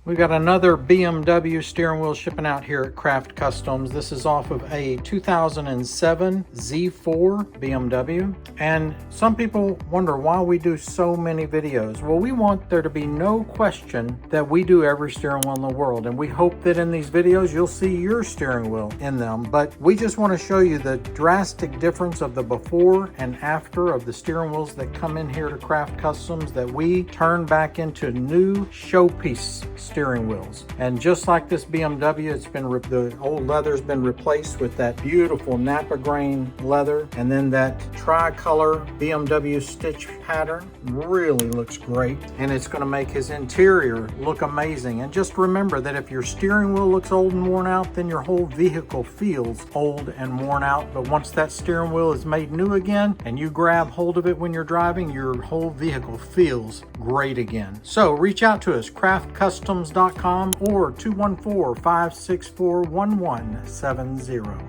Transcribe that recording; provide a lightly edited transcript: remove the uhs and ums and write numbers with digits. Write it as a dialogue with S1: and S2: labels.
S1: We got another BMW steering wheel shipping out here at Craft Customs. This is off of a 2007 Z4 BMW. And some people wonder why we do so many videos. Well, we want there to be no question that we do every steering wheel in the world. And we hope that in these videos, you'll see your steering wheel in them. But we just want to show you the drastic difference of the before and after of the steering wheels that come in here to Craft Customs that we turn back into new showpiece steering wheels. And just like this BMW, it's been the old leather's been replaced with that beautiful Nappa grain leather, and then that tricolor BMW stitch pattern really looks great, and it's going to make his interior look amazing. And just remember that if your steering wheel looks old and worn out, then your whole vehicle feels old and worn out. But once that steering wheel is made new again and you grab hold of it when you're driving, your whole vehicle feels great again. So reach out to us, craftcustoms.com or 214-564-1170.